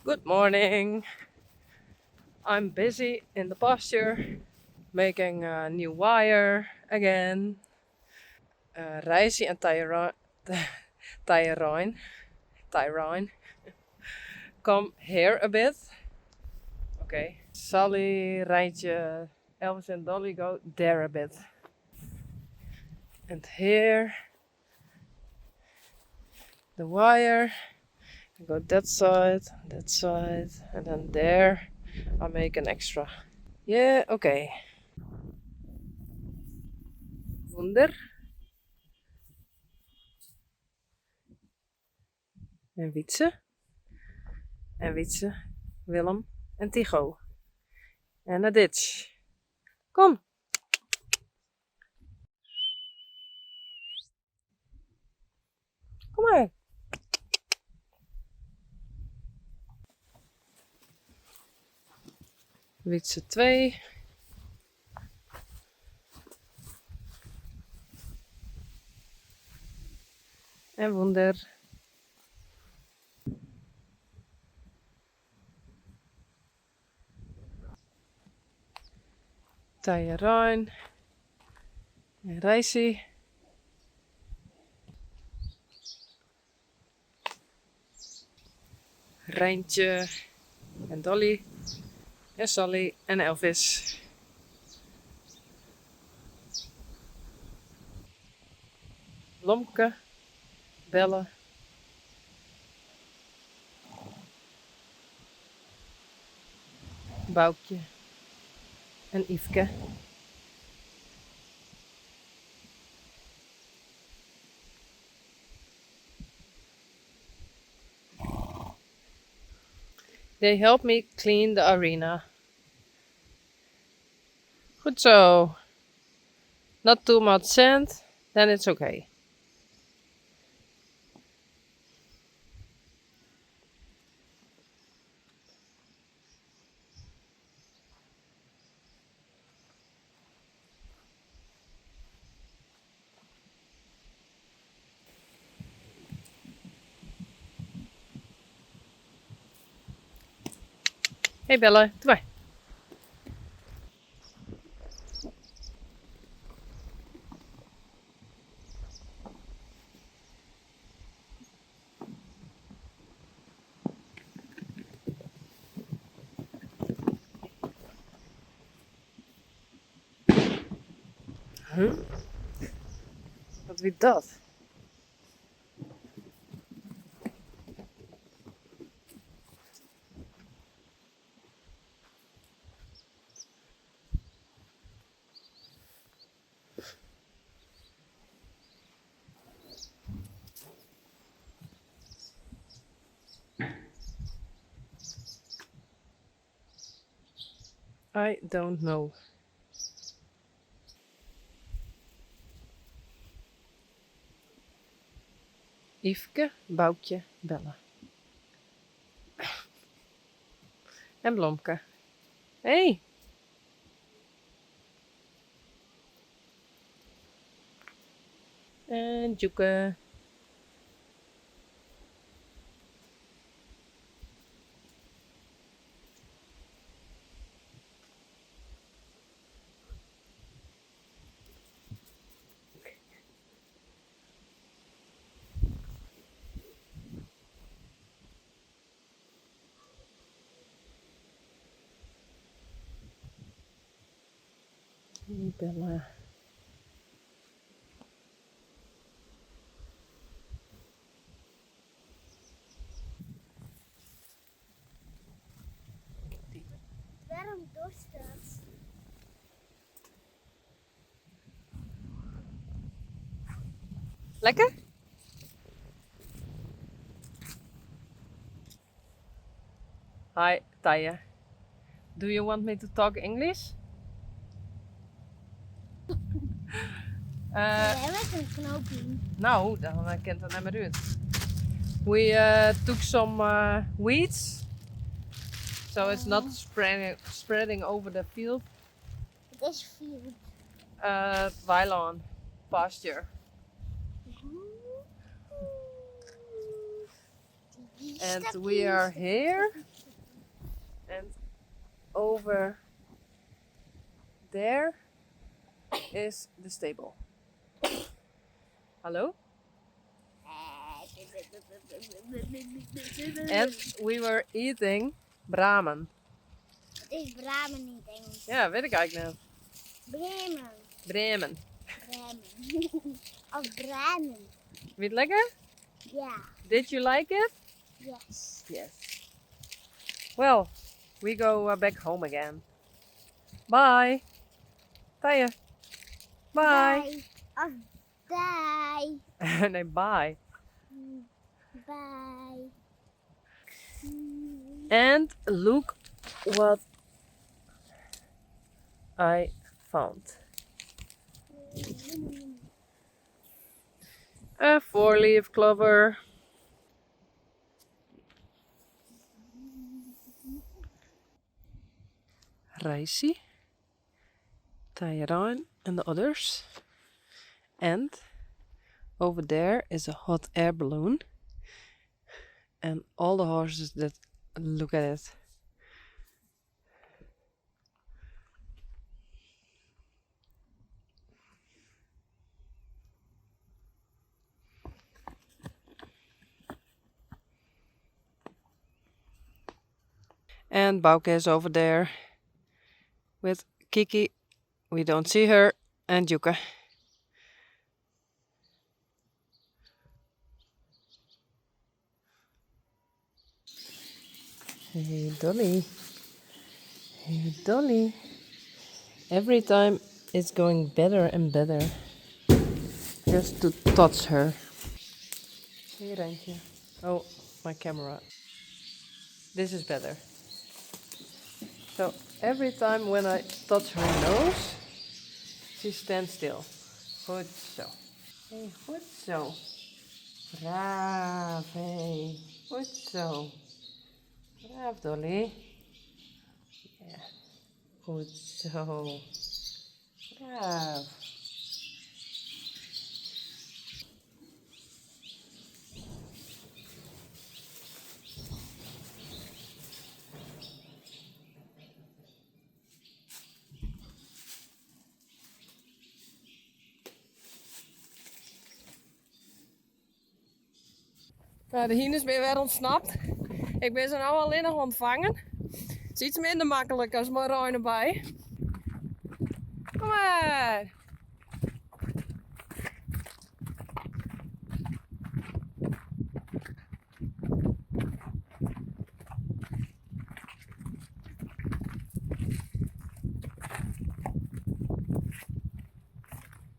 Good morning. I'm busy in the pasture making a new wire again. Reintje and Tyrone come here a bit. Okay. Saly, Reintje, Elvis and Dolly go there a bit. And here the wire. I go that side, and then there I make an extra. Yeah, okay. Wunder. En Wietse. En Wietse, Willem en Tycho. En een ditch. Kom. Kom maar. Wietse 2. En Wunder. Tyrone. En Reintje. Reintje. En Dolly. En Saly. En Elvis. Lomke. Belle. Boukje. En Yveske. They help me clean the arena. Goed zo. Not too much sand, then it's okay. Hey Belle, doe maar. Huh? Wat wie dat? I don't know. Yveske, Boukje, Belle. En Blomke. Hey! En Joeke. Belle. Waarom dorst dat? Lekker? Hi, Taya. Do you want me to talk English? Jij met een knoopje. Nou, dan kent het niet meer uit. We took some weeds, so it's not spreading over the field. Het is field. Weiland, pasture. And we are here And over there is the stable. Hello? And we were eating bramen. Het is Bramen in het Engels. Ja, weet ik eigenlijk niet. Bremen. Bremen. Bremen. Of Bremen. Vind je het lekker? Ja. Did you like it? Yes. Yes. Well, we go back home again. Bye. Taya. Bye. Of die. Nee, bye. Bye. And look what I found. A 4-leaf clover. Ricey. Tyrone and the others. And over there is a hot air balloon. And all the horses that look at it. And Bauke is over there with Kiki. We don't see her. And Yuka. Hey Dolly. Hey Dolly. Every time it's going better and better. Just to touch her. Hey Reintje. Oh, my camera. This is better. So every time when I touch her nose, she stands still. Goed zo. Hey, goed zo. Braaf, hey. Goed zo. Braaf, Dolly. Ja, goed zo. Braaf. Nou, de hien is weer ontsnapt. Ik ben ze nou alleen nog ontvangen. Het is iets minder makkelijk als maar Roy erbij. Kom maar!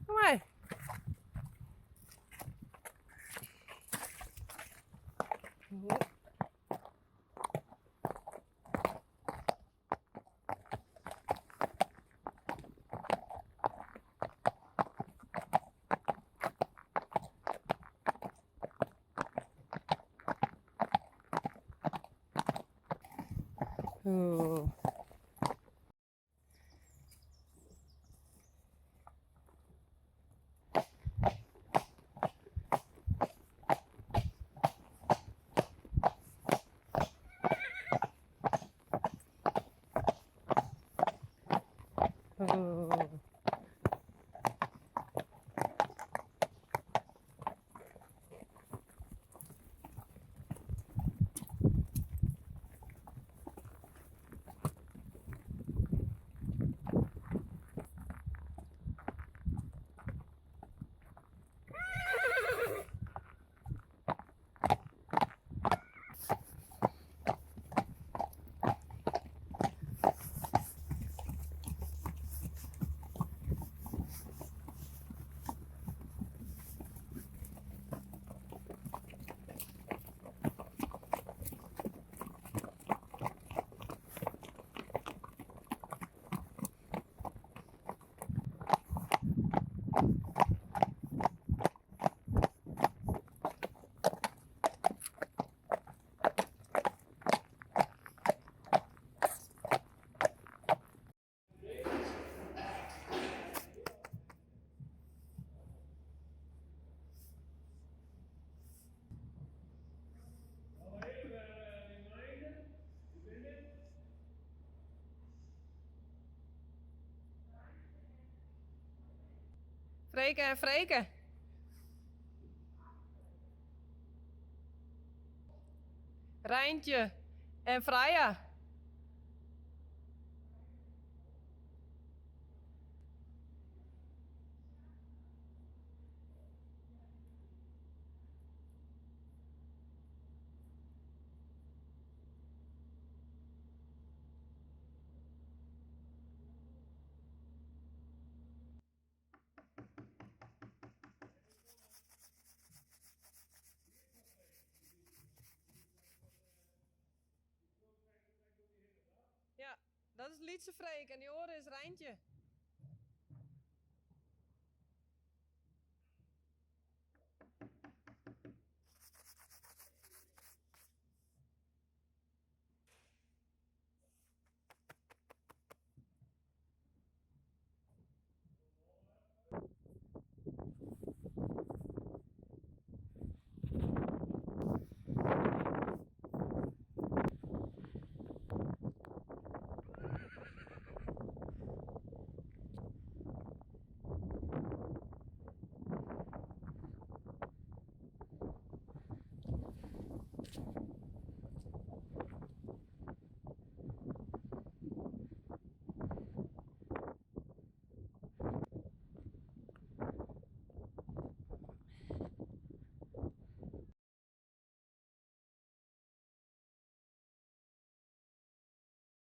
Kom maar! Oh. Oh. Spreken en vreken. Reintje en Freya. Ja, dat is Lietse Freek en die oren is Reintje.